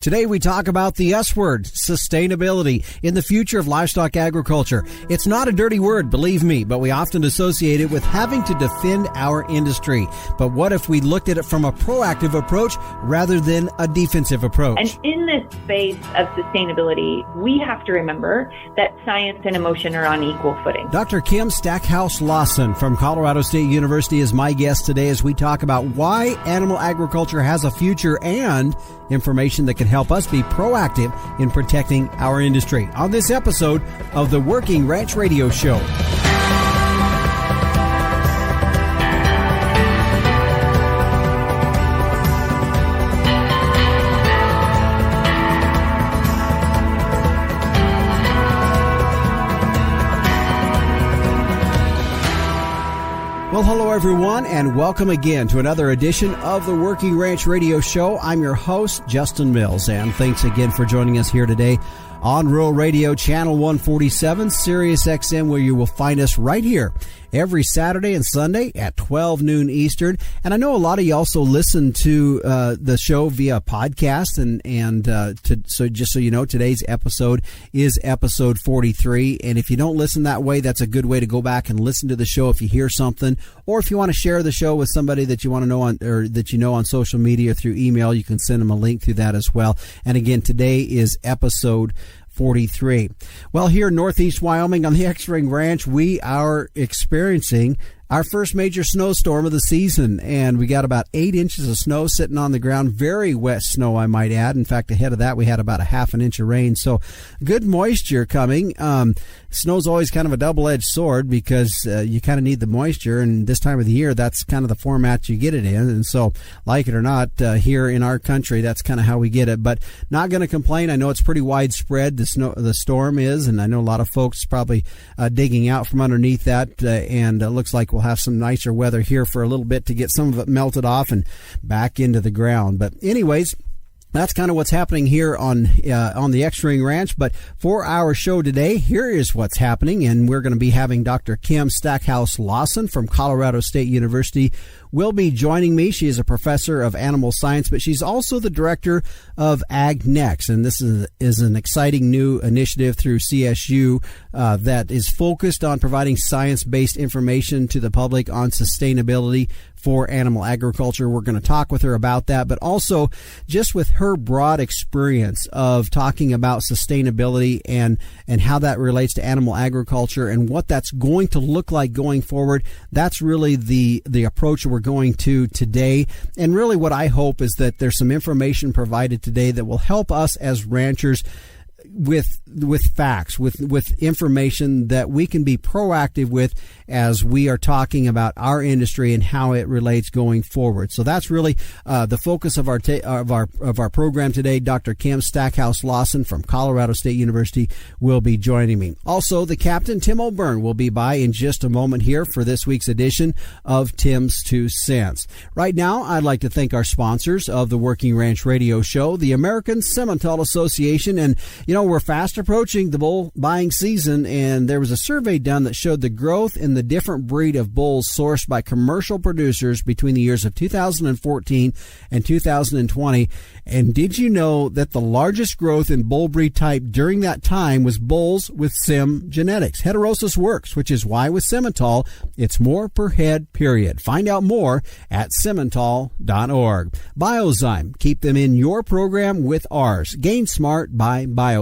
Today we talk about the S word, sustainability, in the future of livestock agriculture. It's not a dirty word, believe me, but we often associate it with having to defend our industry. But what if we looked at it from a proactive approach rather than a defensive approach? And in this space of sustainability, we have to remember that science and emotion are on equal footing. Dr. Kim Stackhouse-Lawson from Colorado State University is my guest today as we talk about why animal agriculture has a future and information that can help us be proactive in protecting our industry on this episode of the Working Ranch Radio Show. Well, hello, everyone, and welcome again to another edition of the Working Ranch Radio Show. I'm your host, Justin Mills, and thanks again for joining us here today on Rural Radio, Channel 147, Sirius XM, where you will find us right here every Saturday and Sunday at 12 noon Eastern. And I know a lot of you also listen to the show via podcast, so just so you know, today's episode is episode 43. And if you don't listen that way, that's a good way to go back and listen to the show if you hear something, or if you want to share the show with somebody that you want to know on, or that you know on social media through email, you can send them a link through that as well. And again, today is episode 43. Well, here in Northeast Wyoming on the X-Ring Ranch, we are experiencing our first major snowstorm of the season, and we got about 8 inches of snow sitting on the ground. Very wet snow, I might add. In fact, ahead of that, we had about a half an inch of rain, so good moisture coming. Snow's always kind of a double-edged sword because you kind of need the moisture, and this time of the year, that's kind of the format you get it in. And so, like it or not, here in our country, that's kind of how we get it. But not going to complain. I know it's pretty widespread. The storm is, and I know a lot of folks probably digging out from underneath that, and it looks like we'll have some nicer weather here for a little bit to get some of it melted off and back into the ground. But anyways, that's kind of what's happening here on the X-Ring Ranch. But for our show today, here is what's happening, and we're going to be having Dr. Kim Stackhouse-Lawson from Colorado State University will be joining me. She is a professor of animal science, but she's also the director of Ag Next, and this is an exciting new initiative through CSU that is focused on providing science-based information to the public on sustainability for animal agriculture. We're going to talk with her about that, but also just with her broad experience of talking about sustainability and how that relates to animal agriculture and what that's going to look like going forward. That's really the approach we're going to today. And really what I hope is that there's some information provided today that will help us as ranchers with facts, with information that we can be proactive with as we are talking about our industry and how it relates going forward. So that's really the focus of our program today. Dr. Kim Stackhouse-Lawson from Colorado State University will be joining me. Also, the Captain Tim O'Byrne will be by in just a moment here for this week's edition of Tim's 2 Cents. Right now, I'd like to thank our sponsors of the Working Ranch Radio Show, the American Simmental Association. And you know, we're fast approaching the bull buying season, and there was a survey done that showed the growth in the different breed of bulls sourced by commercial producers between the years of 2014 and 2020. And did you know that the largest growth in bull breed type during that time was bulls with Sim genetics? Heterosis works, which is why with Simmental, it's more per head, period. Find out more at simmental.org. Biozyme, keep them in your program with ours. Gain Smart by Biozyme.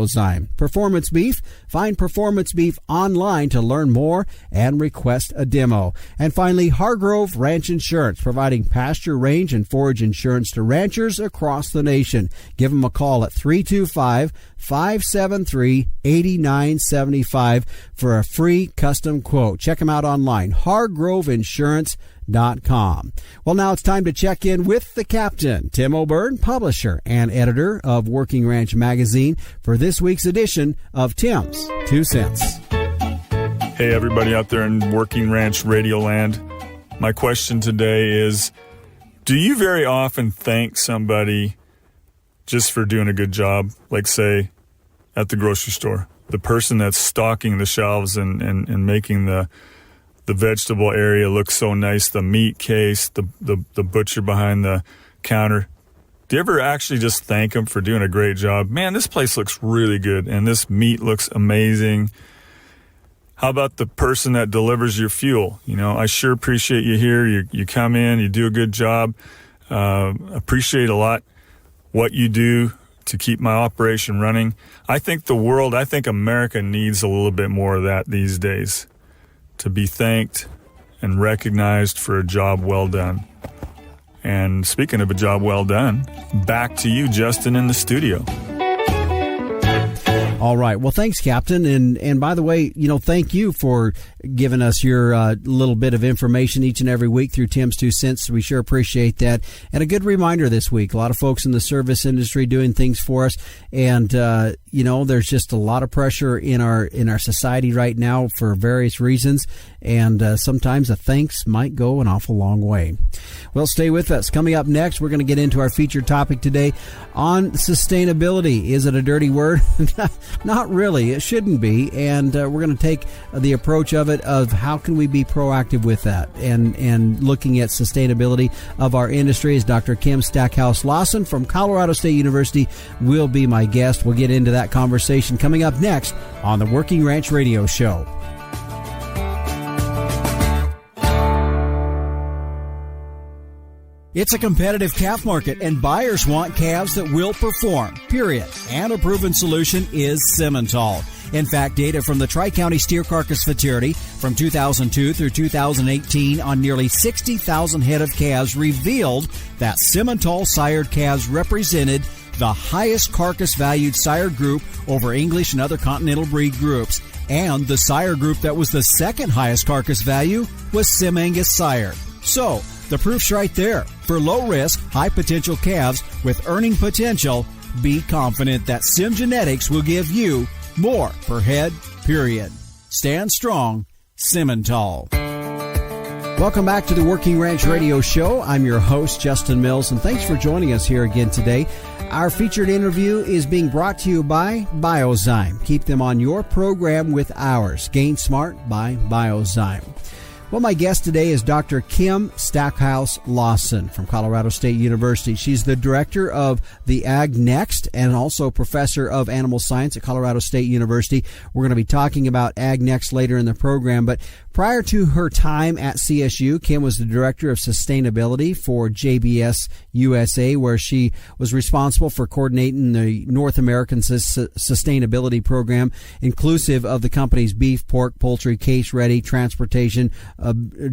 Performance Beef, find Performance Beef online to learn more and request a demo. And finally, Hargrove Ranch Insurance, providing pasture, range, and forage insurance to ranchers across the nation. Give them a call at 325-573-8975 for a free custom quote. Check them out online, hargroveinsurance.com. Well, now it's time to check in with the captain, Tim O'Byrne, publisher and editor of Working Ranch Magazine, for this week's edition of Tim's 2 Cents. Hey, everybody out there in Working Ranch Radio Land. My question today is, do you very often thank somebody just for doing a good job, like, say, at the grocery store? The person that's stocking the shelves and making the vegetable area look so nice, the meat case, the butcher behind the counter. Do you ever actually just thank them for doing a great job? Man, this place looks really good, and this meat looks amazing. How about the person that delivers your fuel? I sure appreciate you here. You come in, you do a good job. Appreciate a lot what you do to keep my operation running. I think America needs a little bit more of that these days, to be thanked and recognized for a job well done. And speaking of a job well done, back to you, Justin, in the studio. All right. Well, thanks, Captain. And by the way, thank you for giving us your little bit of information each and every week through Tim's 2 Cents. We sure appreciate that. And a good reminder this week, a lot of folks in the service industry doing things for us. And, there's just a lot of pressure in our society right now for various reasons. And sometimes a thanks might go an awful long way. Well, stay with us. Coming up next, we're going to get into our featured topic today on sustainability. Is it a dirty word? Not really. It shouldn't be. And we're going to take the approach of it of how can we be proactive with that and looking at sustainability of our industry. As Dr. Kim Stackhouse-Lawson from Colorado State University will be my guest. We'll get into that conversation coming up next on the Working Ranch Radio Show. It's a competitive calf market, and buyers want calves that will perform, period. And a proven solution is Simmental. In fact, data from the Tri-County Steer Carcass Futurity from 2002 through 2018 on nearly 60,000 head of calves revealed that Simmental sired calves represented the highest carcass-valued sire group over English and other continental breed groups. And the sire group that was the second highest carcass value was Sim Angus sire. So, the proof's right there. For low-risk, high-potential calves with earning potential, be confident that Sim Genetics will give you more per head, period. Stand strong, Simmental. Welcome back to the Working Ranch Radio Show. I'm your host, Justin Mills, and thanks for joining us here again today. Our featured interview is being brought to you by Biozyme. Keep them on your program with ours. Gain Smart by Biozyme. Well, my guest today is Dr. Kim Stackhouse-Lawson from Colorado State University. She's the director of the Ag Next and also professor of animal science at Colorado State University. We're going to be talking about Ag Next later in the program, but prior to her time at CSU, Kim was the director of sustainability for JBS USA, where she was responsible for coordinating the North American sustainability program, inclusive of the company's beef, pork, poultry, case-ready, transportation,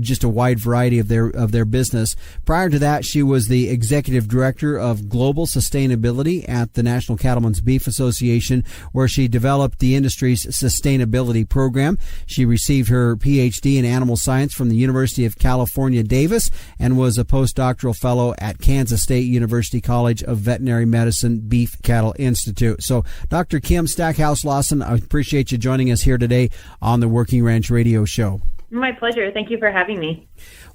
just a wide variety of their business. Prior to that, she was the executive director of global sustainability at the National Cattlemen's Beef Association, where she developed the industry's sustainability program. She received her PhD in animal science from the University of California, Davis, and was a postdoctoral fellow at Kansas State University College of Veterinary Medicine Beef Cattle Institute. So, Dr. Kim Stackhouse-Lawson, I appreciate you joining us here today on the Working Ranch Radio Show. My pleasure. Thank you for having me.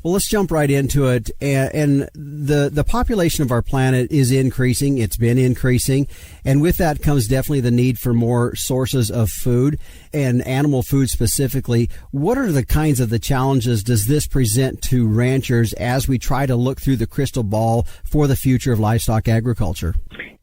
Well, let's jump right into it. And the population of our planet is increasing. It's been increasing. And with that comes definitely the need for more sources of food and animal food specifically. What are the kinds of the challenges does this present to ranchers as we try to look through the crystal ball for the future of livestock agriculture?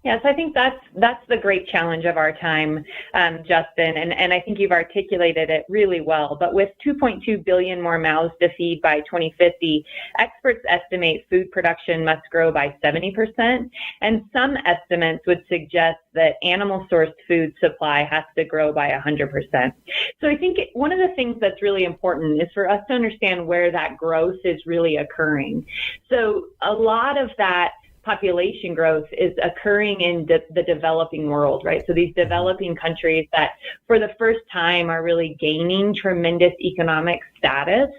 Yes, I think that's the great challenge of our time, Justin, and I think you've articulated it really well. But with 2.2 billion more mouths to feed by 2050, experts estimate food production must grow by 70%, and some estimates would suggest that animal-sourced food supply has to grow by 100%. So I think one of the things that's really important is for us to understand where that growth is really occurring. So a lot of that population growth is occurring in the developing world, right? So these developing countries that for the first time are really gaining tremendous economic status.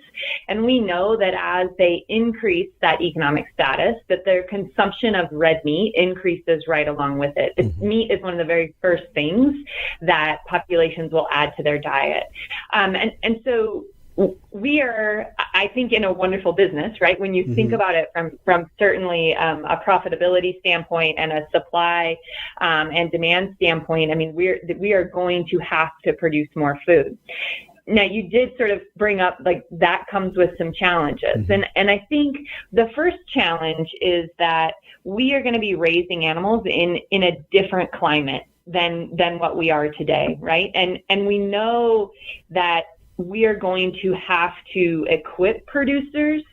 And we know that as they increase that economic status, that their consumption of red meat increases right along with it. Meat is one of the very first things that populations will add to their diet. And so we are, I think, in a wonderful business, right? When you think about it from certainly a profitability standpoint and a supply and demand standpoint, I mean, we are going to have to produce more food. now you did sort of bring up like that comes with some challenges. And I think the first challenge is that we are going to be raising animals in a different climate than what we are today, right? And we know that we are going to have to equip producers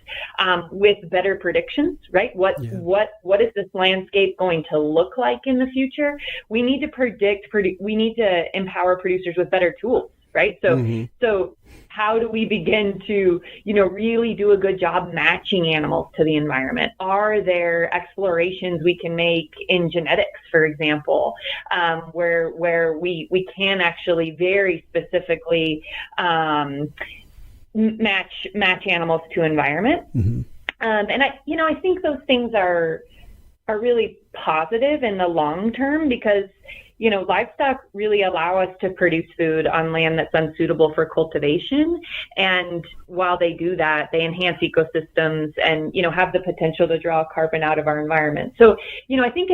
with better predictions, right? What is this landscape going to look like in the future? We need to we need to empower producers with better tools, right? So how do we begin to, really do a good job matching animals to the environment? Are there explorations we can make in genetics, for example, where we can actually very specifically match animals to environment? And I think those things are really positive in the long term because livestock really allow us to produce food on land that's unsuitable for cultivation. And while they do that, they enhance ecosystems and, have the potential to draw carbon out of our environment. So, I think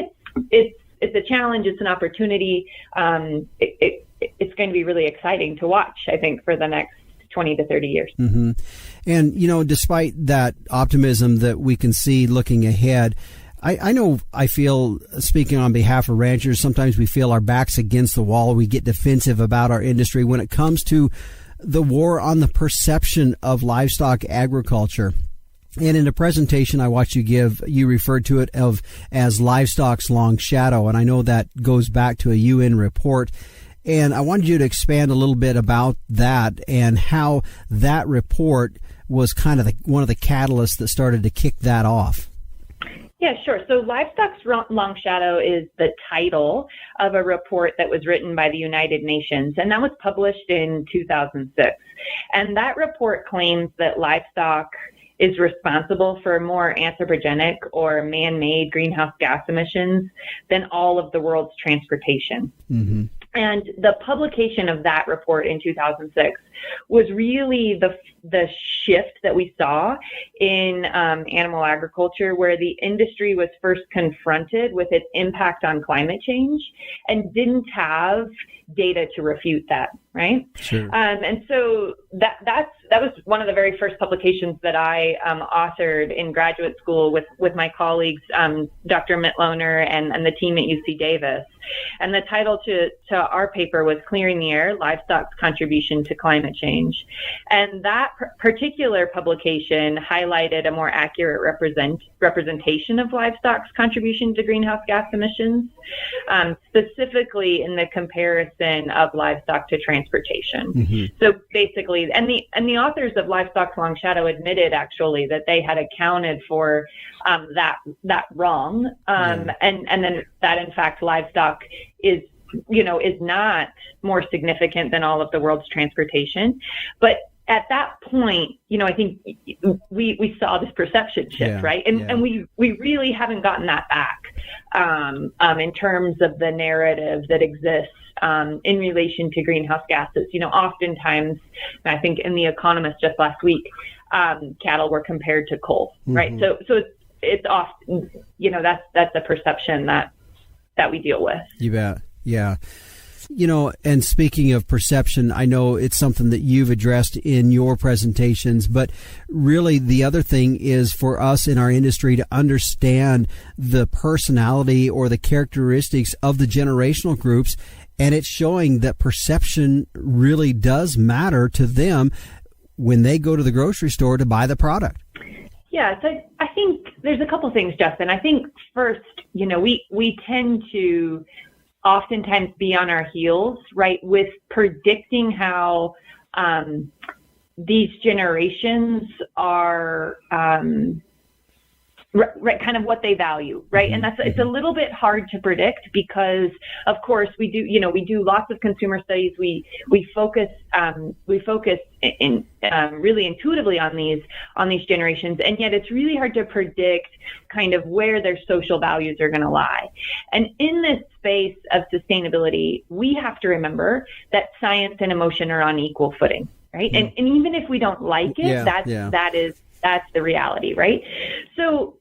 it's a challenge. It's an opportunity. It's going to be really exciting to watch, I think, for the next 20 to 30 years. And, despite that optimism that we can see looking ahead, I feel, speaking on behalf of ranchers, sometimes we feel our backs against the wall. We get defensive about our industry when it comes to the war on the perception of livestock agriculture. And in a presentation I watched you give, you referred to it as livestock's long shadow. And I know that goes back to a UN report. And I wanted you to expand a little bit about that and how that report was kind of one of the catalysts that started to kick that off. Yeah, sure. So Livestock's Long Shadow is the title of a report that was written by the United Nations, and that was published in 2006. And that report claims that livestock is responsible for more anthropogenic or man-made greenhouse gas emissions than all of the world's transportation. And the publication of that report in 2006 was really the shift that we saw in animal agriculture, where the industry was first confronted with its impact on climate change and didn't have data to refute that, right? Sure. And so that was one of the very first publications that I authored in graduate school with my colleagues, Dr. Mitloner and the team at UC Davis. And the title to our paper was Clearing the Air, Livestock's Contribution to Climate Change. And that particular publication highlighted a more accurate representation of livestock's contribution to greenhouse gas emissions, specifically in the comparison of livestock to transportation. So basically, and the authors of Livestock's Long Shadow admitted actually that they had accounted for that wrong, and then that in fact livestock is not more significant than all of the world's transportation. But at that point, I think we saw this perception shift, right? And we really haven't gotten that back in terms of the narrative that exists in relation to greenhouse gases. Oftentimes, I think in The Economist just last week, cattle were compared to coal, right? So it's often, that's a perception that we deal with. You bet. Yeah. And speaking of perception, I know it's something that you've addressed in your presentations, but really the other thing is for us in our industry to understand the personality or the characteristics of the generational groups. And it's showing that perception really does matter to them when they go to the grocery store to buy the product. Yeah, so I think there's a couple things, Justin. I think first, we tend to oftentimes be on our heels, right, with predicting how these generations are kind of what they value, right? And it's a little bit hard to predict because, of course, we do lots of consumer studies. We focus in really intuitively on these generations, and yet it's really hard to predict kind of where their social values are going to lie. And in this space of sustainability, we have to remember that science and emotion are on equal footing, right? And even if we don't like it, that's the reality, right? So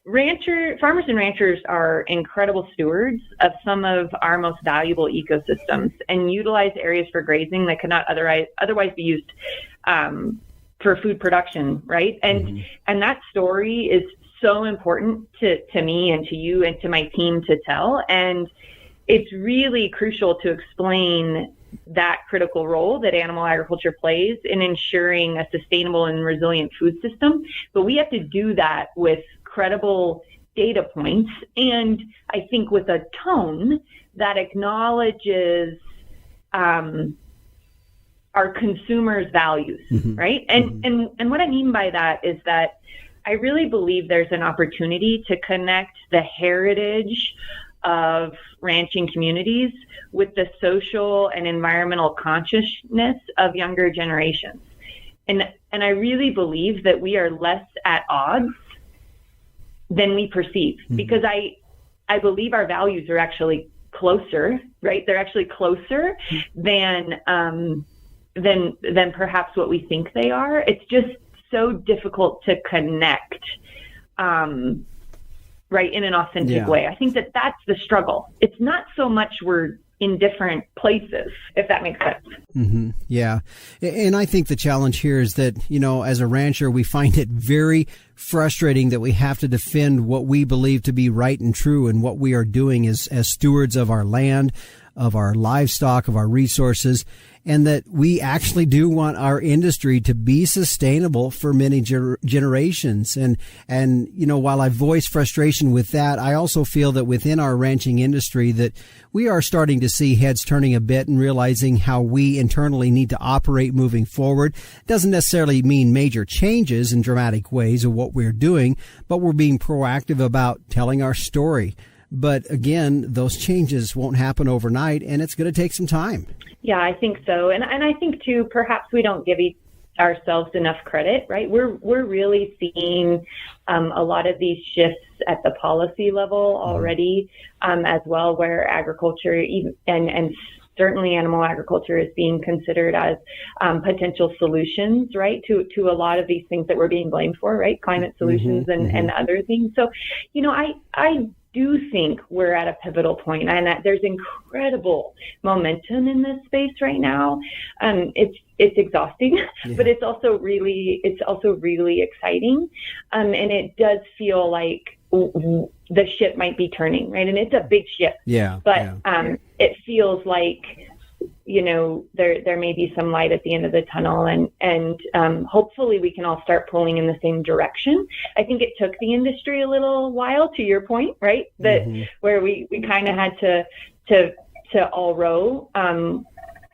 farmers and ranchers are incredible stewards of some of our most valuable ecosystems and utilize areas for grazing that could not otherwise be used for food production, right? And that story is so important to me and to you and to my team to tell. And it's really crucial to explain that critical role that animal agriculture plays in ensuring a sustainable and resilient food system. But we have to do that with credible data points, and I think with a tone that acknowledges our consumers' values, right? And what I mean by that is that I really believe there's an opportunity to connect the heritage of ranching communities with the social and environmental consciousness of younger generations. And I really believe that we are less at odds than we perceive, because I believe our values are actually closer, right? They're actually closer than perhaps what we think they are. It's just so difficult to connect, right, in an authentic way. I think that's the struggle. It's not so much we're in different places, if that makes sense. Yeah. And I think the challenge here is that, as a rancher, we find it very frustrating that we have to defend what we believe to be right and true and what we are doing as stewards of our land, of our livestock, of our resources, and that we actually do want our industry to be sustainable for many generations. And while I voice frustration with that, I also feel that within our ranching industry that we are starting to see heads turning a bit and realizing how we internally need to operate moving forward. Doesn't necessarily mean major changes in dramatic ways of what we're doing, but we're being proactive about telling our story. But again, those changes won't happen overnight, and it's going to take some time. Yeah, I think so. And I think, too, perhaps we don't give ourselves enough credit, right? We're really seeing a lot of these shifts at the policy level already as well, where agriculture and certainly animal agriculture is being considered as potential solutions, right, to a lot of these things that we're being blamed for, right, climate solutions and other things. So, I do think we're at a pivotal point, and that there's incredible momentum in this space right now. It's exhausting, but it's also really exciting, and it does feel like the ship might be turning, right? And it's a big ship, but it feels like there may be some light at the end of the tunnel, and hopefully we can all start pulling in the same direction. I think it took the industry a little while, to your point, right? That where we kind of had to all row,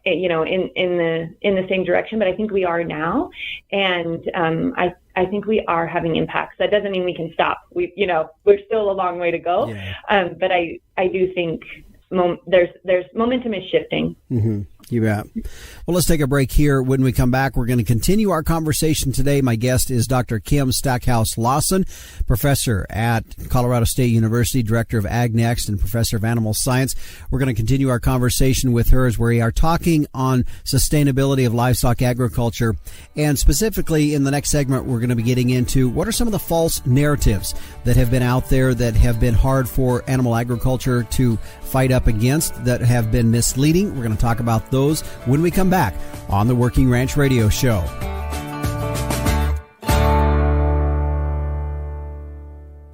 in the same direction. But I think we are now, and I think we are having impacts. That doesn't mean we can stop. We're still a long way to go. But I do think there's momentum is shifting. You bet. Well, let's take a break here. When we come back, we're going to continue our conversation today. My guest is Dr. Kim Stackhouse-Lawson, professor at Colorado State University, director of Ag Next, and professor of animal science. We're going to continue our conversation with her as we are talking on sustainability of livestock agriculture. And specifically in the next segment, we're going to be getting into what are some of the false narratives that have been out there that have been hard for animal agriculture to fight up against, that have been misleading. We're going to talk about those when we come back on the Working Ranch Radio Show.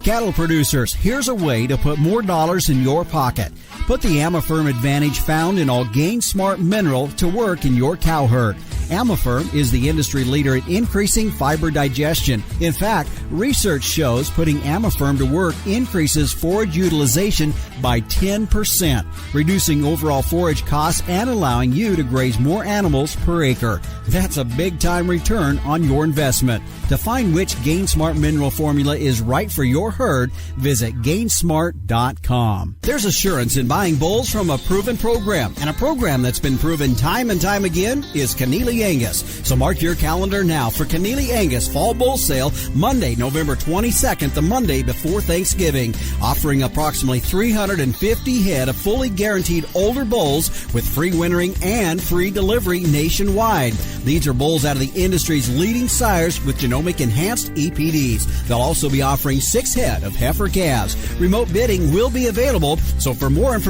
Cattle producers, here's a way to put more dollars in your pocket. Put the Amifirm advantage found in Gain Smart Mineral to work in your cow herd. Amifirm is the industry leader at increasing fiber digestion. In fact, research shows putting Amifirm to work increases forage utilization by 10%, reducing overall forage costs and allowing you to graze more animals per acre. That's a big-time return on your investment. To find which Gain Smart Mineral formula is right for your herd, visit Gainsmart.com. There's assurance in buying bulls from a proven program, and a program that's been proven time and time again is Kennely Angus. So mark your calendar now for Kennely Angus Fall Bull Sale, Monday, November 22nd, the Monday before Thanksgiving, offering approximately 350 head of fully guaranteed older bulls with free wintering and free delivery nationwide. These are bulls out of the industry's leading sires with genomic enhanced EPDs. They'll also be offering 6 head of heifer calves. Remote bidding will be available, so for more information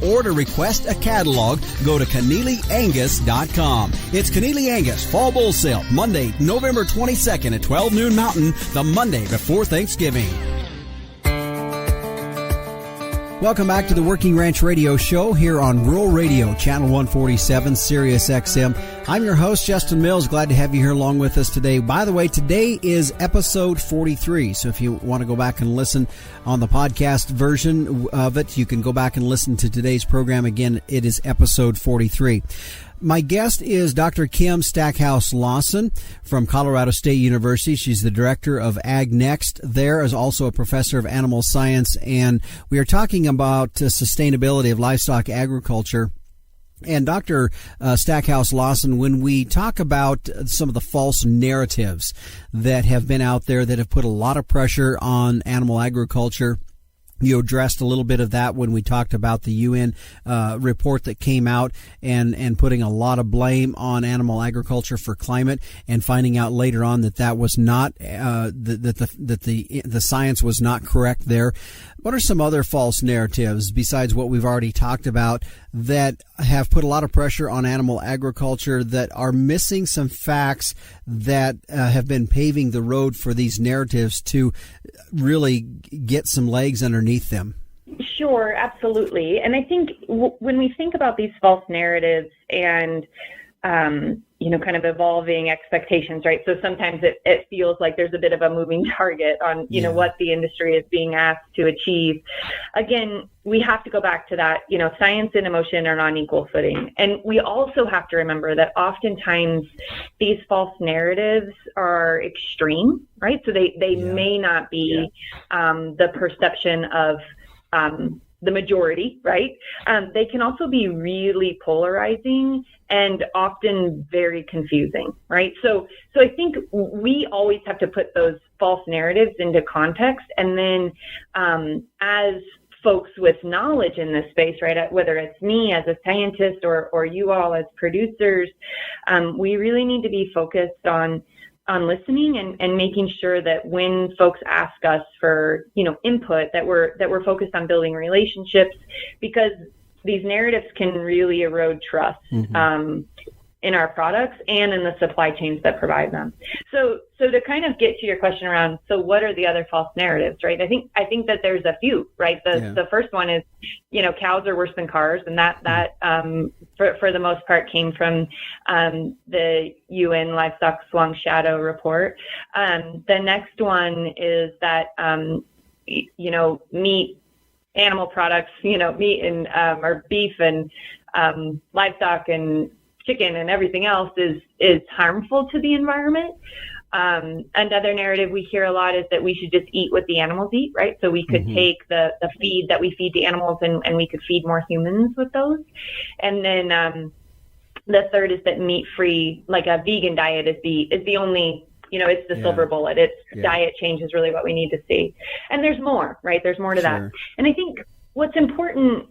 or to request a catalog, go to KennelyAngus.com. It's Kennely Angus Fall Bull Sale, Monday, November 22nd at 12 noon Mountain, the Monday before Thanksgiving. Welcome back to the Working Ranch Radio Show here on Rural Radio, Channel 147, Sirius XM. I'm your host, Justin Mills. Glad to have you here along with us today. By the way, today is episode 43, so if you want to go back and listen on the podcast version of it, you can go back and listen to today's program. Again, it is episode 43. My guest is Dr. Kim Stackhouse-Lawson from Colorado State University. She's the director of Ag Next there, is also a professor of animal science, and we are talking about sustainability of livestock agriculture. And Dr. Stackhouse-Lawson, when we talk about some of the false narratives that have been out there that have put a lot of pressure on animal agriculture, you addressed a little bit of that when we talked about the UN report that came out and putting a lot of blame on animal agriculture for climate, and finding out later on that that was not the science was not correct there. What are some other false narratives besides what we've already talked about that have put a lot of pressure on animal agriculture, that are missing some facts that have been paving the road for these narratives to really get some legs underneath them? Sure, absolutely. And I think when we think about these false narratives and kind of evolving expectations, right? So sometimes it feels like there's a bit of a moving target on, what the industry is being asked to achieve. Again, we have to go back to that, science and emotion are on equal footing. And we also have to remember that oftentimes these false narratives are extreme, right? So they may not be the perception of the majority, right? They can also be really polarizing and often very confusing, right? So I think we always have to put those false narratives into context, and then as folks with knowledge in this space, right, whether it's me as a scientist or you all as producers, we really need to be focused on listening and making sure that when folks ask us for, input, that we're focused on building relationships, because these narratives can really erode trust in our products and in the supply chains that provide them. So to kind of get to your question around, so what are the other false narratives, right? I think that there's a few, right? The first one is, cows are worse than cars, and that for the most part came from the UN Livestock Long Shadow report. The next one is that meat, animal products, meat and or beef and livestock and chicken and everything else is harmful to the environment. Another narrative we hear a lot is that we should just eat what the animals eat, right? So we could take the feed that we feed the animals and we could feed more humans with those. And then the third is that meat-free, like a vegan diet, is the only, it's the silver bullet. Diet change is really what we need to see. And there's more, right? There's more to that. And I think what's important,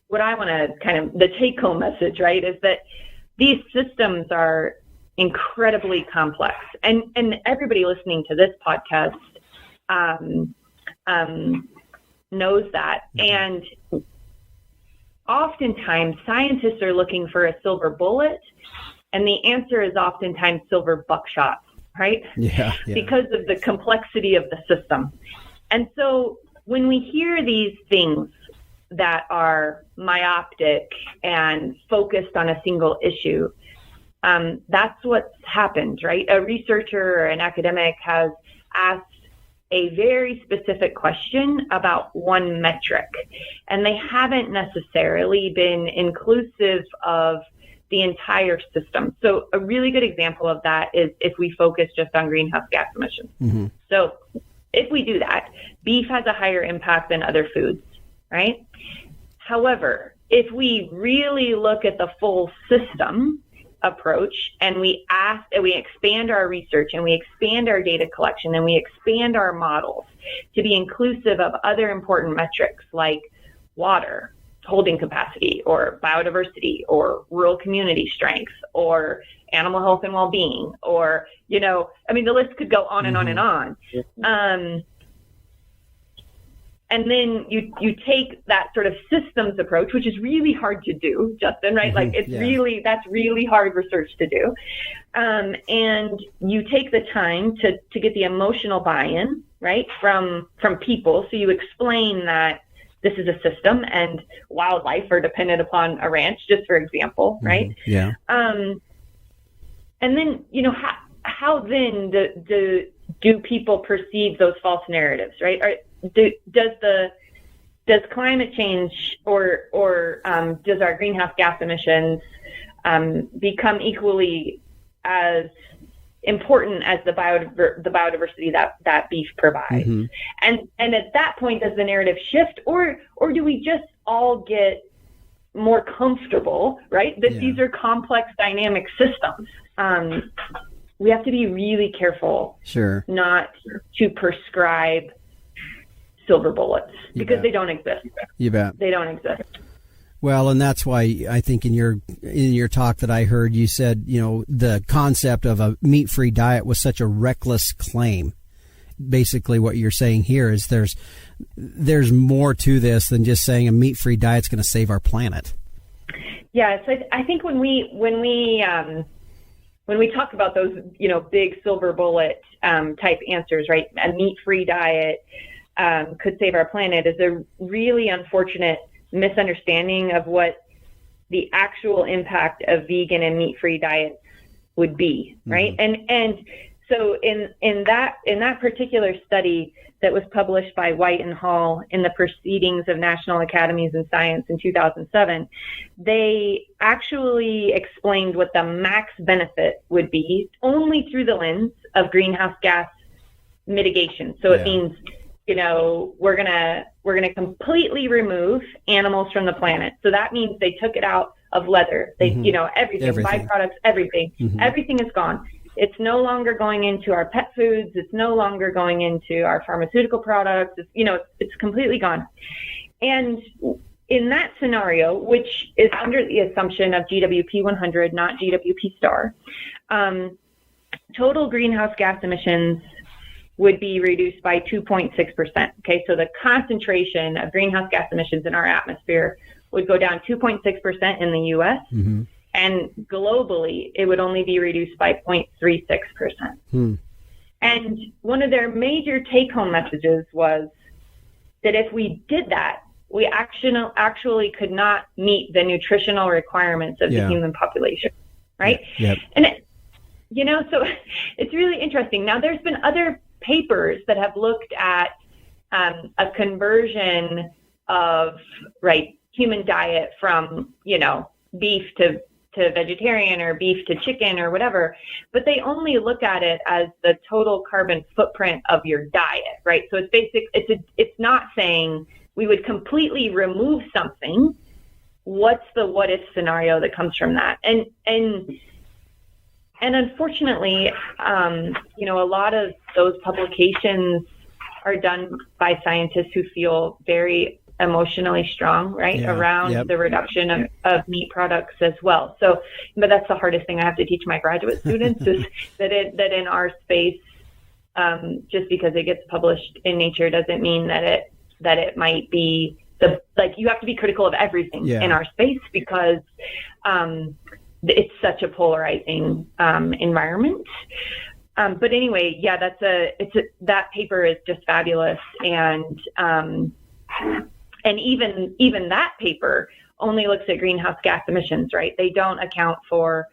what I want to kind of, the take-home message, right, is that these systems are incredibly complex. And everybody listening to this podcast knows that. And oftentimes scientists are looking for a silver bullet, and the answer is oftentimes silver buckshot, right? Yeah. Because of the complexity of the system. And so when we hear these things that are myopic and focused on a single issue, that's what's happened, right? A researcher or an academic has asked a very specific question about one metric, and they haven't necessarily been inclusive of the entire system. So a really good example of that is if we focus just on greenhouse gas emissions. So if we do that, beef has a higher impact than other foods. right? However, if we really look at the full system approach and we expand our research and we expand our data collection and we expand our models to be inclusive of other important metrics like water, holding capacity, or biodiversity, or rural community strength, or animal health and well-being, or, the list could go on and on and on. And then you take that sort of systems approach, which is really hard to do, Justin, right? Like that's really hard research to do. And you take the time to get the emotional buy-in, right, from people. So you explain that this is a system and wildlife are dependent upon a ranch, just for example, right? Yeah. And then, how then do people perceive those false narratives, right? Does climate change or does our greenhouse gas emissions become equally as important as the biodiversity that beef provides? And at that point, does the narrative shift, or do we just all get more comfortable, right? That these are complex dynamic systems. We have to be really careful not to prescribe silver bullets because they don't exist. You bet. They don't exist. Well, and that's why I think in your talk that I heard, you said, the concept of a meat-free diet was such a reckless claim. Basically what you're saying here is there's more to this than just saying a meat-free diet's going to save our planet. Yeah, so I think when we talk about those, big silver bullet type answers, right? A meat-free diet could save our planet is a really unfortunate misunderstanding of what the actual impact of vegan and meat-free diets would be, right? And so in that particular study that was published by White and Hall in the Proceedings of National Academies in Science in 2007, they actually explained what the max benefit would be only through the lens of greenhouse gas mitigation. So it means, we're gonna completely remove animals from the planet. So that means they took it out of leather. They, everything, byproducts, everything is gone. It's no longer going into our pet foods. It's no longer going into our pharmaceutical products. It's completely gone. And in that scenario, which is under the assumption of GWP 100, not GWP star, total greenhouse gas emissions would be reduced by 2.6%. Okay, so the concentration of greenhouse gas emissions in our atmosphere would go down 2.6% in the U.S., and globally, it would only be reduced by 0.36%. And one of their major take-home messages was that if we did that, we actually could not meet the nutritional requirements of the human population, right? And, so it's really interesting. Now, there's been other papers that have looked at a conversion of, human diet from, beef to vegetarian or beef to chicken or whatever, but they only look at it as the total carbon footprint of your diet, right? So it's not saying we would completely remove something. What's the what if scenario that comes from that? And unfortunately, a lot of those publications are done by scientists who feel very emotionally strong, right, around the reduction of meat products as well. So, but that's the hardest thing I have to teach my graduate students is that in our space, just because it gets published in Nature doesn't mean that it might be you have to be critical of everything in our space because it's such a polarizing environment. But anyway, that paper is just fabulous, and even that paper only looks at greenhouse gas emissions, right? They don't account for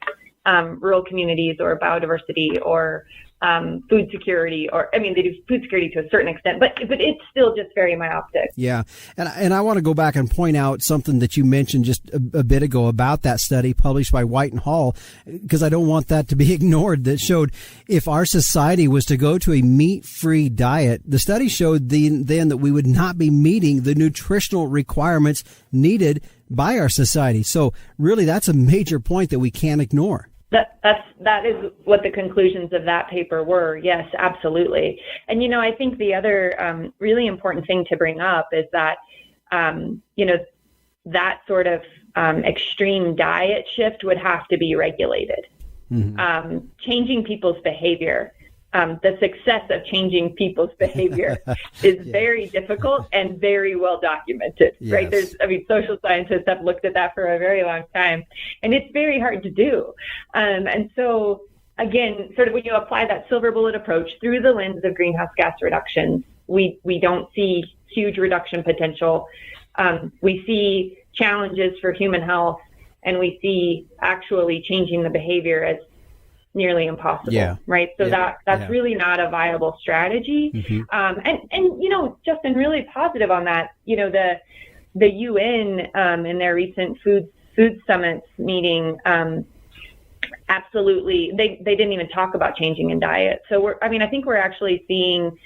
rural communities or biodiversity or food security, or I mean, they do food security to a certain extent, but it's still just very myopic. Yeah, and I want to go back and point out something that you mentioned just a bit ago about that study published by White and Hall, because I don't want that to be ignored. That showed if our society was to go to a meat-free diet, the study showed then that we would not be meeting the nutritional requirements needed by our society. So really, that's a major point that we can't ignore. That is what the conclusions of that paper were. Yes, absolutely. And, I think the other really important thing to bring up is that, that sort of extreme diet shift would have to be regulated. Mm-hmm. Changing people's behavior. The success of changing people's behavior is very difficult and very well documented, right? Social scientists have looked at that for a very long time, and it's very hard to do. And so, again, sort of when you apply that silver bullet approach through the lens of greenhouse gas reductions, we don't see huge reduction potential. We see challenges for human health, and we see actually changing the behavior as nearly impossible, right? So that's really not a viable strategy. Mm-hmm. And Justin, really positive on that. The UN in their recent food summits meeting, absolutely, they didn't even talk about changing in diet. So I think we're actually seeing,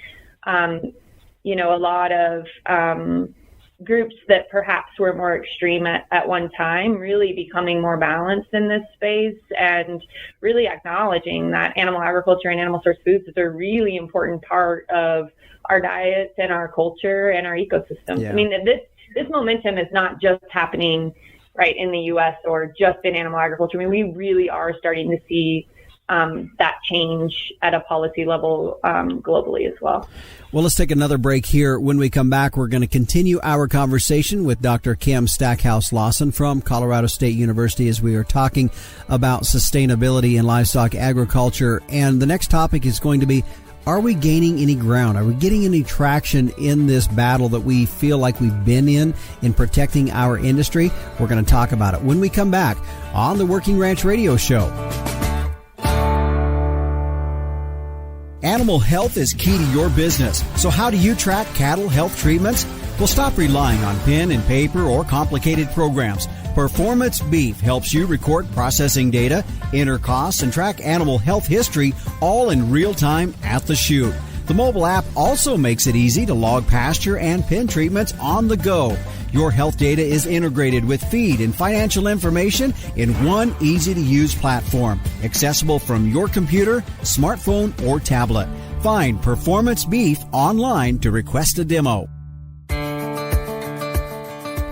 a lot of groups that perhaps were more extreme at one time really becoming more balanced in this space, and really acknowledging that animal agriculture and animal source foods is a really important part of our diets and our culture and our ecosystems. Yeah. I mean, this momentum is not just happening right in the U.S. or just in animal agriculture. I mean, we really are starting to see that change at a policy level globally as well. Well, let's take another break here. When we come back, we're going to continue our conversation with Dr. Kim Stackhouse-Lawson from Colorado State University as we are talking about sustainability in livestock agriculture. And the next topic is going to be, are we gaining any ground? Are we getting any traction in this battle that we feel like we've been in protecting our industry? We're going to talk about it when we come back on the Working Ranch Radio Show. Animal health is key to your business. So how do you track cattle health treatments? Well, stop relying on pen and paper or complicated programs. Performance Beef helps you record processing data, enter costs, and track animal health history all in real time at the chute. The mobile app also makes it easy to log pasture and pen treatments on the go. Your health data is integrated with feed and financial information in one easy-to-use platform, accessible from your computer, smartphone, or tablet. Find Performance Beef online to request a demo.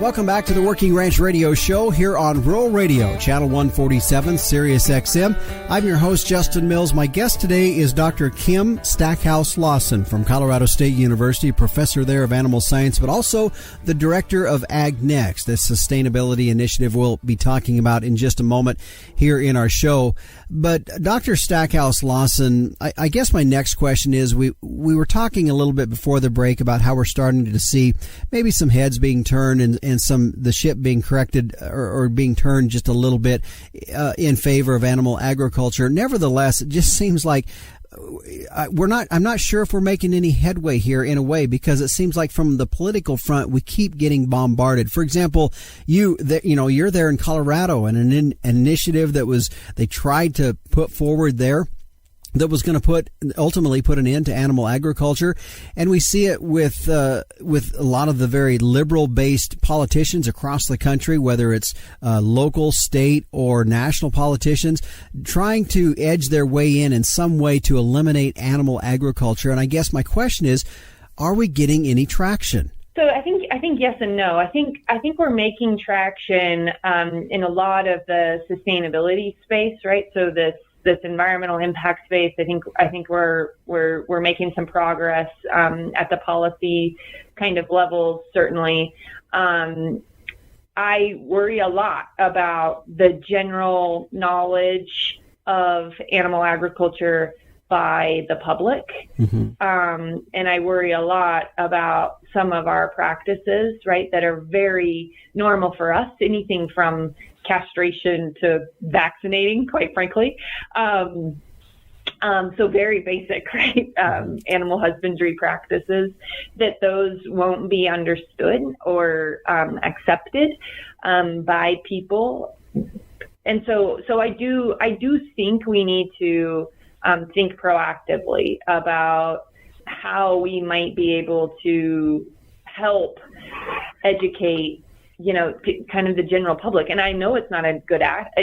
Welcome back to the Working Ranch Radio Show here on Rural Radio, Channel 147, Sirius XM. I'm your host, Justin Mills. My guest today is Dr. Kim Stackhouse-Lawson from Colorado State University, professor there of animal science, but also the director of Ag Next, the sustainability initiative we'll be talking about in just a moment here in our show. But Dr. Stackhouse-Lawson, I guess my next question is, we were talking a little bit before the break about how we're starting to see maybe some heads being turned and the ship being corrected or being turned just a little bit in favor of animal agriculture. Nevertheless, it just seems like I'm not sure if we're making any headway here in a way, because it seems like from the political front, we keep getting bombarded. For example, you're there in Colorado, and an initiative that they tried to put forward there that was going to ultimately put an end to animal agriculture. And we see it with a lot of the very liberal-based politicians across the country, whether it's local, state, or national politicians, trying to edge their way in some way to eliminate animal agriculture. And I guess my question is, are we getting any traction? So I think yes and no. I think we're making traction in a lot of the sustainability space, right? So this environmental impact space, I think we're making some progress at the policy kind of levels, certainly. I worry a lot about the general knowledge of animal agriculture by the public. Mm-hmm. And I worry a lot about some of our practices, right, that are very normal for us, anything from castration to vaccinating, quite frankly. So very basic, right? Animal husbandry practices, that those won't be understood or accepted by people. And so I do think we need to think proactively about how we might be able to help educate, kind of the general public. And I know it's not a good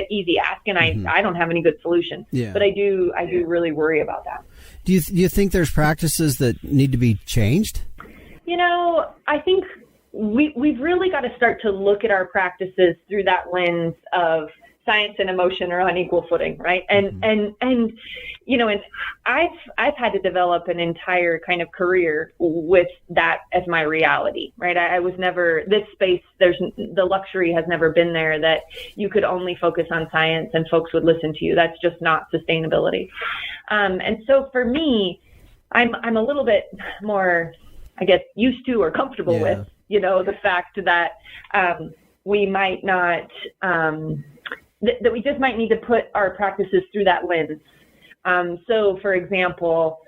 easy ask, and I don't have any good solution. Yeah. But I do really worry about that. Do you think there's practices that need to be changed? I think we've really got to start to look at our practices through that lens of science and emotion are on equal footing, right? And I've had to develop an entire kind of career with that as my reality, right? I was never, this space, the luxury has never been there that you could only focus on science and folks would listen to you. That's just not sustainability. And so for me, I'm a little bit more, I guess, used to or comfortable with, the fact that we might not, that we just might need to put our practices through that lens. So, for example,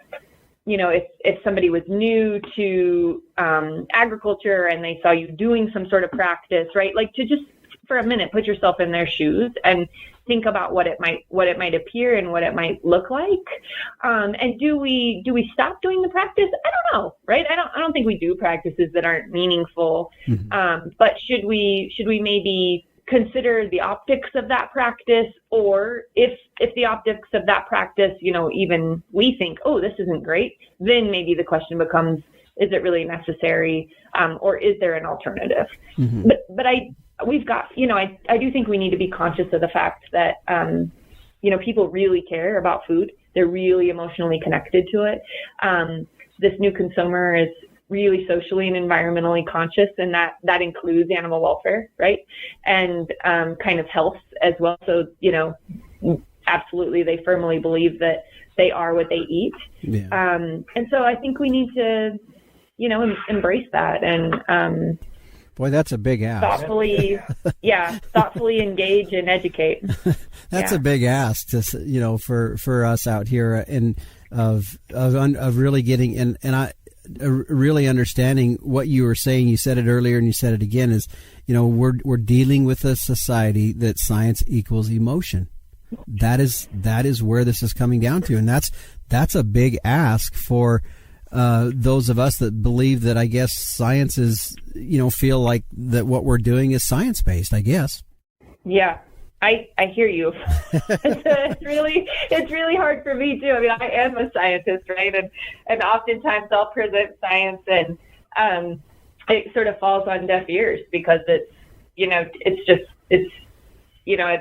if somebody was new to agriculture and they saw you doing some sort of practice, right? Like to just for a minute put yourself in their shoes and think about what it might appear and what it might look like. And do we stop doing the practice? I don't know, right? I don't think we do practices that aren't meaningful. But should we maybe consider the optics of that practice, or if the optics of that practice, even we think, oh, this isn't great, then maybe the question becomes, is it really necessary, or is there an alternative? But we've got, I do think we need to be conscious of the fact that, people really care about food. They're really emotionally connected to it. This new consumer is really socially and environmentally conscious, and that includes animal welfare, right? And kind of health as well. So, absolutely, they firmly believe that they are what they eat. Yeah. And so I think we need to, embrace that and boy, that's a big ask. Thoughtfully engage and educate. That's a big ask to, for us out here, and of really getting and I. Really understanding what you were saying. You said it earlier and you said it again, is, we're dealing with a society that science equals emotion. That is where this is coming down to. And that's a big ask for those of us that believe that, I guess, science is, feel like that what we're doing is science-based, I guess. Yeah. I hear you. It's really hard for me too. I mean, I am a scientist, right? And oftentimes I'll present science and it sort of falls on deaf ears because it's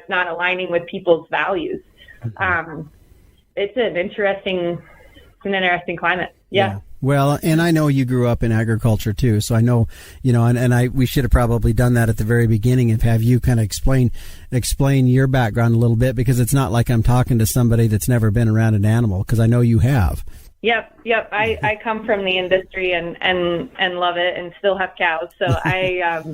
not aligning with people's values. It's an interesting climate. Yeah. Well, and I know you grew up in agriculture too, so I know, we should have probably done that at the very beginning and have you kind of explain your background a little bit, because it's not like I'm talking to somebody that's never been around an animal, because I know you have. Yep. I come from the industry and love it, and still have cows. So I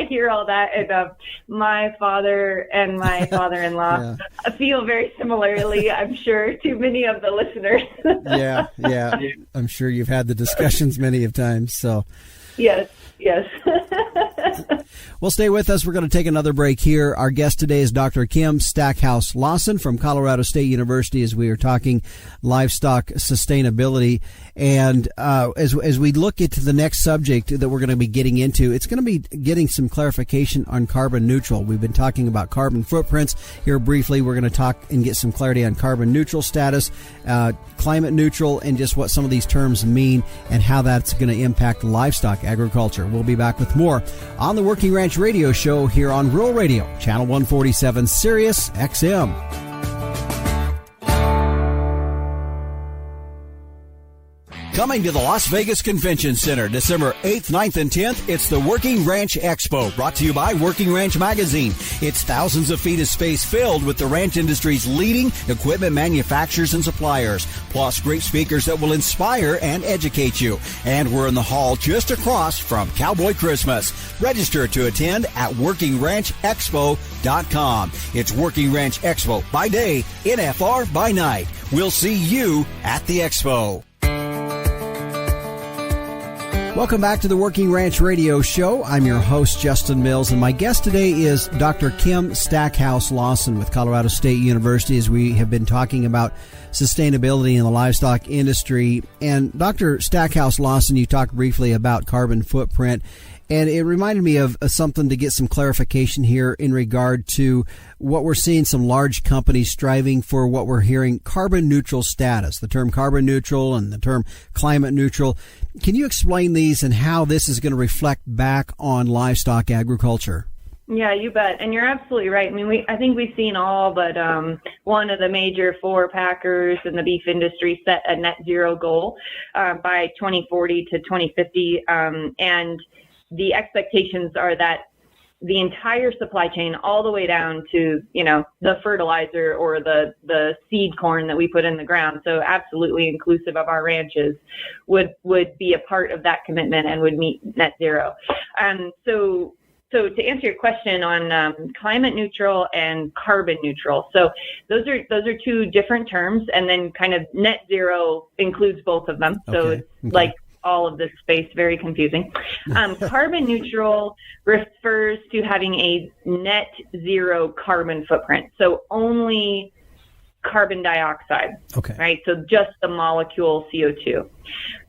hear all that, and my father and my father-in-law feel very similarly, I'm sure, to many of the listeners. Yeah. I'm sure you've had the discussions many of times. So yes. Well, stay with us. We're going to take another break here. Our guest today is Dr. Kim Stackhouse-Lawson from Colorado State University, as we are talking livestock sustainability. And as we look into the next subject that we're going to be getting into, it's going to be getting some clarification on carbon neutral. We've been talking about carbon footprints here briefly. We're going to talk and get some clarity on carbon neutral status, climate neutral, and just what some of these terms mean and how that's going to impact livestock agriculture. We'll be back with more on the Working Ranch Radio Show here on Rural Radio, Channel 147, Sirius XM. Coming to the Las Vegas Convention Center, December 8th, 9th, and 10th, it's the Working Ranch Expo, brought to you by Working Ranch Magazine. It's thousands of feet of space filled with the ranch industry's leading equipment manufacturers and suppliers, plus great speakers that will inspire and educate you. And we're in the hall just across from Cowboy Christmas. Register to attend at WorkingRanchExpo.com. It's Working Ranch Expo by day, NFR by night. We'll see you at the expo. Welcome back to the Working Ranch Radio Show. I'm your host, Justin Mills, and my guest today is Dr. Kim Stackhouse-Lawson with Colorado State University, as we have been talking about sustainability in the livestock industry. And Dr. Stackhouse-Lawson, you talked briefly about carbon footprint, and it reminded me of something to get some clarification here in regard to what we're seeing some large companies striving for, what we're hearing, carbon neutral status, the term carbon neutral and the term climate neutral. Can you explain these and how this is going to reflect back on livestock agriculture? Yeah, you bet. And you're absolutely right. I mean, I think we've seen all but one of the major four packers in the beef industry set a net zero goal by 2040 to 2050. And the expectations are that the entire supply chain, all the way down to, the fertilizer or the seed corn that we put in the ground, so absolutely inclusive of our ranches, would be a part of that commitment and would meet net zero. So to answer your question on climate neutral and carbon neutral, so those are two different terms, and then kind of net zero includes both of them. So it's like all of this space, very confusing. Carbon neutral refers to having a net zero carbon footprint, so only carbon dioxide, right? So just the molecule CO2.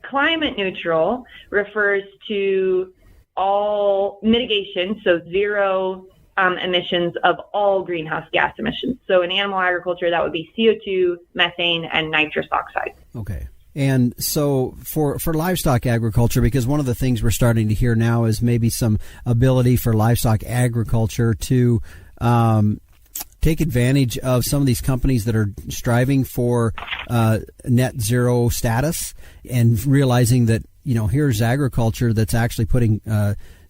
Climate neutral refers to all mitigation, so zero emissions of all greenhouse gas emissions. So in animal agriculture, that would be CO2, methane, and nitrous oxide. Okay. And so for livestock agriculture, because one of the things we're starting to hear now is maybe some ability for livestock agriculture to take advantage of some of these companies that are striving for net zero status and realizing that, here's agriculture that's actually putting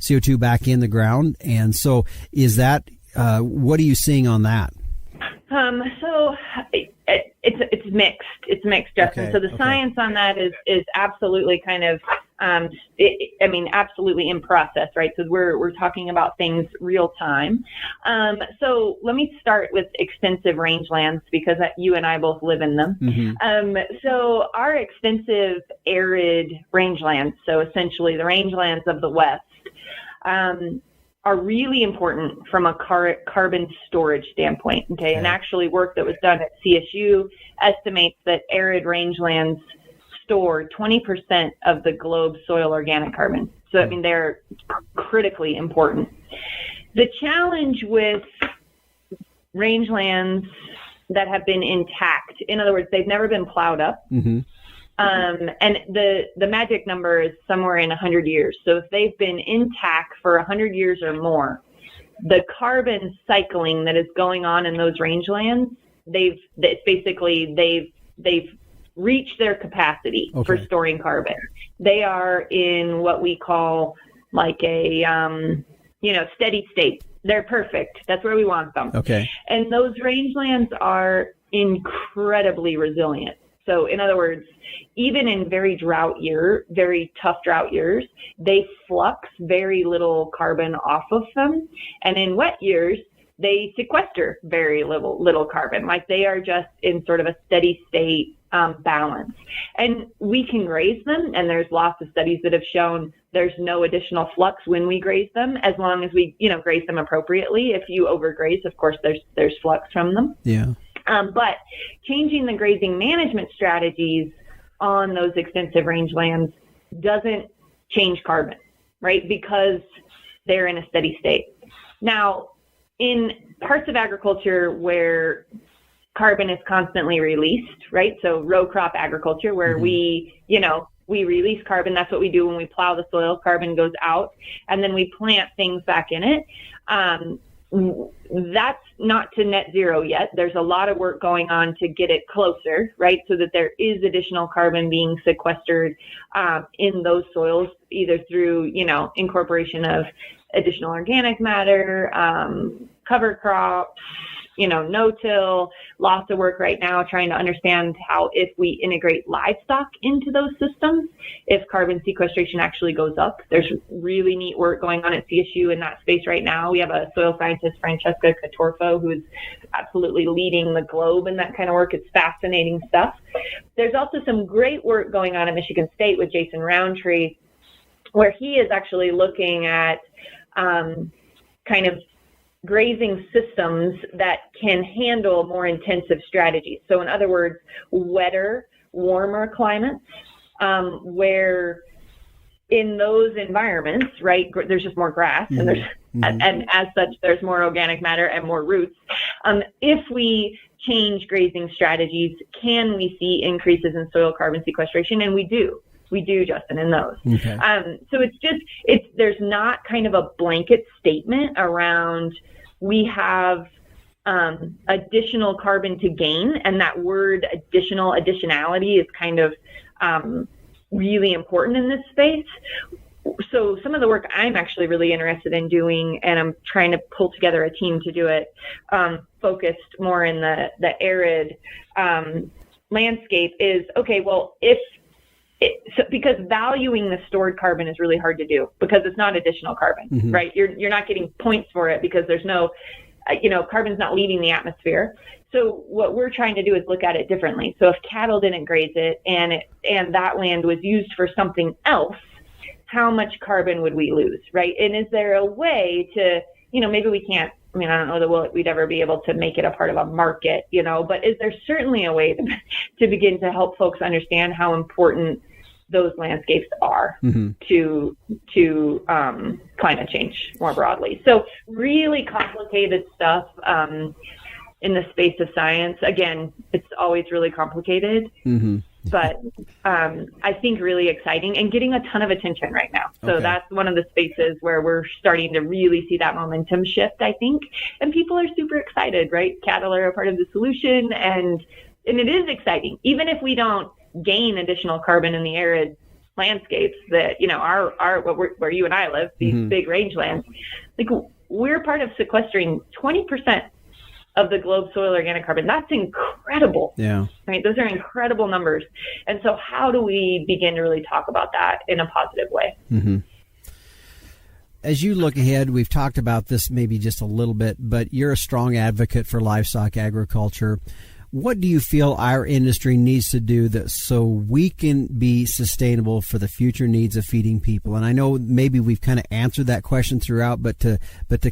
CO2 back in the ground. And so is that, what are you seeing on that? So it's mixed. It's mixed, Justin. So the science on that is absolutely kind of, absolutely in process, right? So we're talking about things real time. So let me start with extensive rangelands, because you and I both live in them. Mm-hmm. So our extensive arid rangelands, so essentially the rangelands of the West, are really important from a carbon storage standpoint. Okay, and actually work that was done at CSU estimates that arid rangelands store 20% of the globe's soil organic carbon. So they're critically important. The challenge with rangelands that have been intact, in other words, they've never been plowed up. Mm-hmm. And the magic number is somewhere in 100 years. So if they've been intact for 100 years or more, the carbon cycling that is going on in those rangelands, they've reached their capacity for storing carbon. They are in what we call like a steady state. They're perfect. That's where we want them. Okay. And those rangelands are incredibly resilient. So in other words, even in very tough drought years, they flux very little carbon off of them. And in wet years, they sequester very little carbon. Like they are just in sort of a steady state balance. And we can graze them, and there's lots of studies that have shown there's no additional flux when we graze them, as long as we, graze them appropriately. If you overgraze, of course, there's flux from them. Yeah. But changing the grazing management strategies on those extensive rangelands doesn't change carbon, right? Because they're in a steady state. Now, in parts of agriculture where carbon is constantly released, right? So row crop agriculture, where we release carbon. That's what we do when we plow the soil. Carbon goes out, and then we plant things back in it. That's not to net zero yet. There's a lot of work going on to get it closer, right? So that there is additional carbon being sequestered in those soils, either through, incorporation of additional organic matter, cover crops, no-till, lots of work right now trying to understand how, if we integrate livestock into those systems, if carbon sequestration actually goes up. There's really neat work going on at CSU in that space right now. We have a soil scientist, Francesca Catorfo, who is absolutely leading the globe in that kind of work. It's fascinating stuff. There's also some great work going on at Michigan State with Jason Roundtree, where he is actually looking at kind of grazing systems that can handle more intensive strategies. So in other words, wetter, warmer climates, where in those environments, right, there's just more grass, and there's and as such, there's more organic matter and more roots. If we change grazing strategies, can we see increases in soil carbon sequestration? And we do. We do, Justin, in those. Okay. So there's not kind of a blanket statement around we have additional carbon to gain, and that word additionality is kind of really important in this space. So some of the work I'm actually really interested in doing, and I'm trying to pull together a team to do it, focused more in the arid landscape, is, okay, well, because valuing the stored carbon is really hard to do because it's not additional carbon, right? You're not getting points for it because there's no, carbon's not leaving the atmosphere. So what we're trying to do is look at it differently. So if cattle didn't graze it and that land was used for something else, how much carbon would we lose, right? And is there a way to, maybe we can't, I don't know that we'd ever be able to make it a part of a market, but is there certainly a way to begin to help folks understand how important those landscapes are to climate change more broadly? So really complicated stuff in the space of science. Again, it's always really complicated, but I think really exciting and getting a ton of attention right now. So that's one of the spaces where we're starting to really see that momentum shift, I think. And people are super excited, right? Cattle are a part of the solution, and it is exciting. Even if we don't gain additional carbon in the arid landscapes that, where you and I live, these big rangelands, like we're part of sequestering 20% of the globe's soil organic carbon. That's incredible. Yeah. Right. Those are incredible numbers. And so how do we begin to really talk about that in a positive way? As you look ahead, we've talked about this maybe just a little bit, but you're a strong advocate for livestock agriculture. What do you feel our industry needs to do so we can be sustainable for the future needs of feeding people? And I know maybe we've kind of answered that question throughout, but to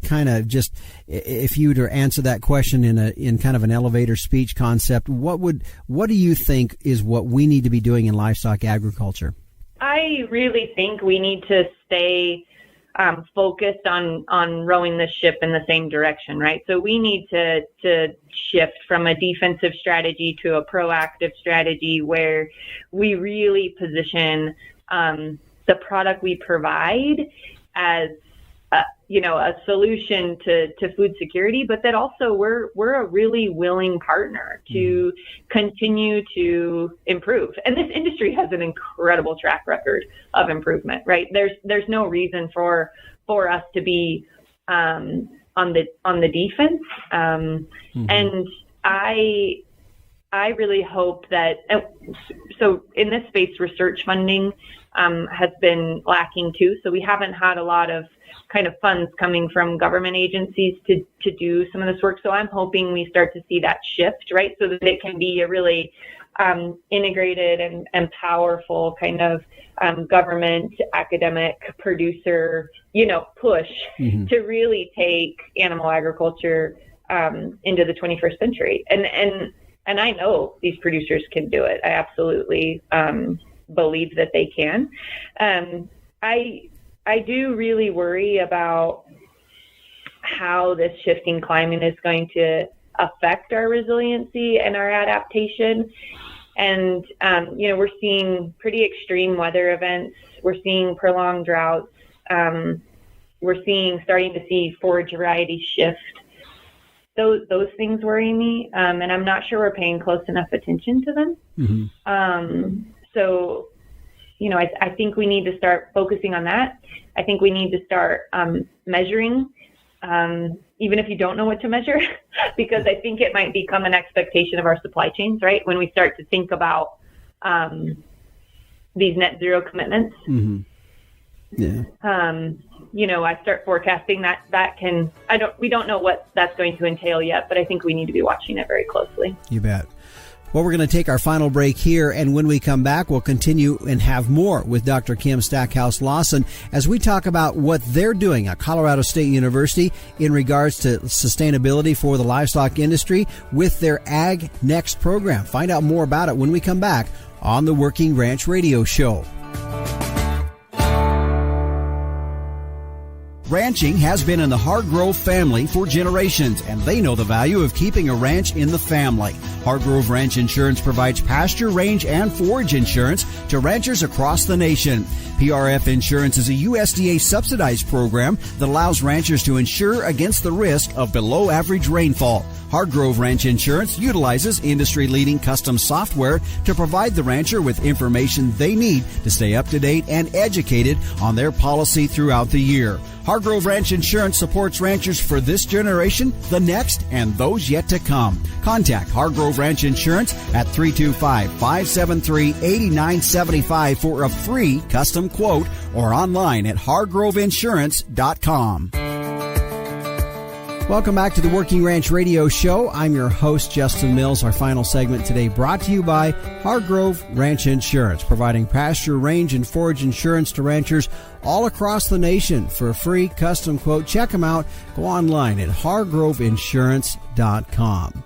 kind of just, if you were to answer that question in kind of an elevator speech concept, what do you think is what we need to be doing in livestock agriculture? I really think we need to stay focused on rowing the ship in the same direction, right? So we need to shift from a defensive strategy to a proactive strategy where we really position the product we provide as a solution to food security, but that also we're a really willing partner to continue to improve. And this industry has an incredible track record of improvement, right? There's no reason for us to be on the defense. And I really hope that, so in this space, research funding has been lacking too. So we haven't had a lot of kind of funds coming from government agencies to do some of this work. So I'm hoping we start to see that shift, right? So that it can be a really integrated and powerful kind of government, academic, producer, push to really take animal agriculture into the 21st century. And I know these producers can do it. I absolutely believe that they can. I do really worry about how this shifting climate is going to affect our resiliency and our adaptation. And, we're seeing pretty extreme weather events. We're seeing prolonged droughts. We're starting to see forage variety shift. Those things worry me, and I'm not sure we're paying close enough attention to them. So, I think we need to start focusing on that. I think we need to start measuring, even if you don't know what to measure, because I think it might become an expectation of our supply chains, right? When we start to think about these net zero commitments. Mm-hmm. Yeah. I start forecasting we don't know what that's going to entail yet, but I think we need to be watching it very closely. You bet. Well, we're going to take our final break here, and when we come back, we'll continue and have more with Dr. Kim Stackhouse-Lawson as we talk about what they're doing at Colorado State University in regards to sustainability for the livestock industry with their Ag Next program. Find out more about it when we come back on the Working Ranch Radio Show. Ranching has been in the Hargrove family for generations, and they know the value of keeping a ranch in the family. Hargrove Ranch Insurance provides pasture, range, and forage insurance to ranchers across the nation. PRF Insurance is a USDA subsidized program that allows ranchers to insure against the risk of below-average rainfall. Hargrove Ranch Insurance utilizes industry-leading custom software to provide the rancher with information they need to stay up to date and educated on their policy throughout the year. Hargrove Ranch Insurance supports ranchers for this generation, the next, and those yet to come. Contact Hargrove Ranch Insurance at 325-573-8975 for a free custom quote or online at hargroveinsurance.com. Welcome back to the Working Ranch Radio Show. I'm your host, Justin Mills. Our final segment today brought to you by Hargrove Ranch Insurance, providing pasture, range, and forage insurance to ranchers all across the nation for a free custom quote. Check them out. Go online at hargroveinsurance.com.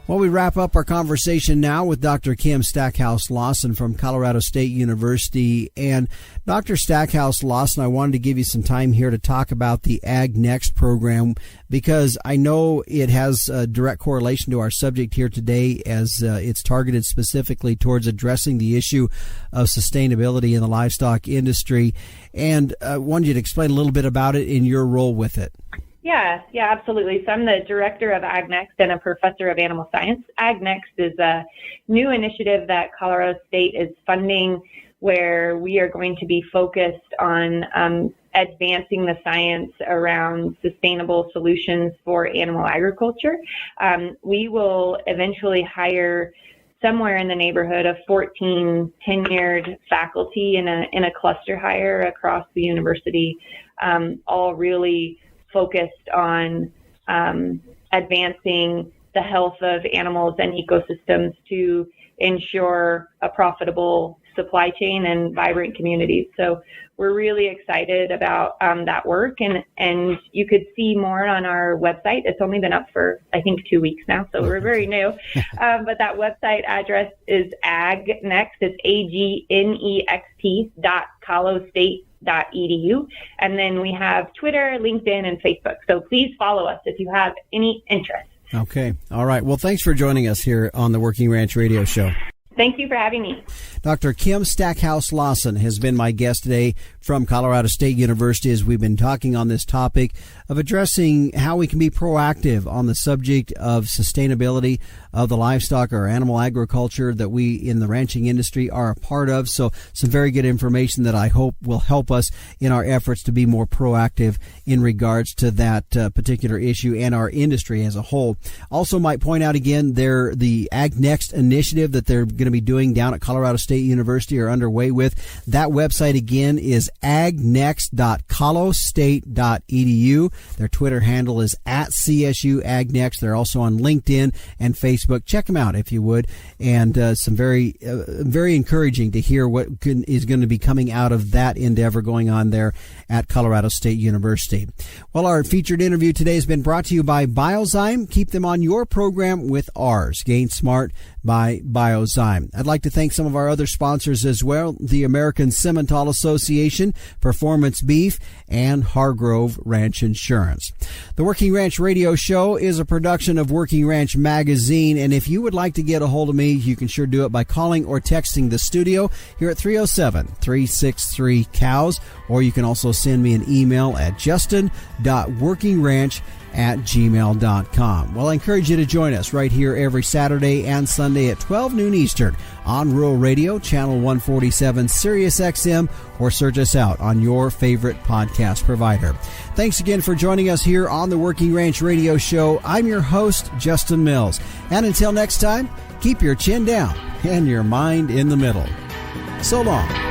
Well, we wrap up our conversation now with Dr. Kim Stackhouse-Lawson from Colorado State University. And Dr. Stackhouse-Lawson, I wanted to give you some time here to talk about the Ag Next program because I know it has a direct correlation to our subject here today as it's targeted specifically towards addressing the issue of sustainability in the livestock industry. And I wanted you to explain a little bit about it in your role with it. Yeah, absolutely. So I'm the director of Ag Next and a professor of animal science. Ag Next is a new initiative that Colorado State is funding where we are going to be focused on advancing the science around sustainable solutions for animal agriculture. We will eventually hire somewhere in the neighborhood of 14 tenured faculty in a cluster hire across the university, all really focused on advancing the health of animals and ecosystems to ensure a profitable supply chain and vibrant communities. So we're really excited about that work, and you could see more on our website. It's only been up for, I think, 2 weeks now, so we're very new. But that website address is agnext, it's agnext.colostate.edu. And then we have Twitter, LinkedIn, and Facebook. So please follow us if you have any interest. Okay. All right. Well, thanks for joining us here on the Working Ranch Radio Show. Thank you for having me. Dr. Kim Stackhouse-Lawson has been my guest today from Colorado State University as we've been talking on this topic of addressing how we can be proactive on the subject of sustainability of the livestock or animal agriculture that we in the ranching industry are a part of. So some very good information that I hope will help us in our efforts to be more proactive in regards to that particular issue and our industry as a whole. Also might point out again, the Ag Next initiative that they're going to be doing down at Colorado State University are underway with. That website again is agnext.colostate.edu. Their Twitter handle is @CSU AgNext. They're also on LinkedIn and Facebook. Check them out if you would. And some very encouraging to hear what is going to be coming out of that endeavor going on there at Colorado State University. Well, our featured interview today has been brought to you by Biozyme. Keep them on your program with ours. Gain Smart by Biozyme. I'd like to thank some of our other sponsors as well, the American Simmental Association, Performance Beef, and Hargrove Ranch Insurance. The Working Ranch Radio Show is a production of Working Ranch Magazine, and if you would like to get a hold of me, you can sure do it by calling or texting the studio here at 307-363-COWS, or you can also send me an email at justin.workingranch@gmail.com. Well, I encourage you to join us right here every Saturday and Sunday at 12 noon Eastern on Rural Radio, Channel 147, Sirius XM, or search us out on your favorite podcast provider. Thanks again for joining us here on the Working Ranch Radio Show. I'm your host, Justin Mills. And until next time, keep your chin down and your mind in the middle. So long.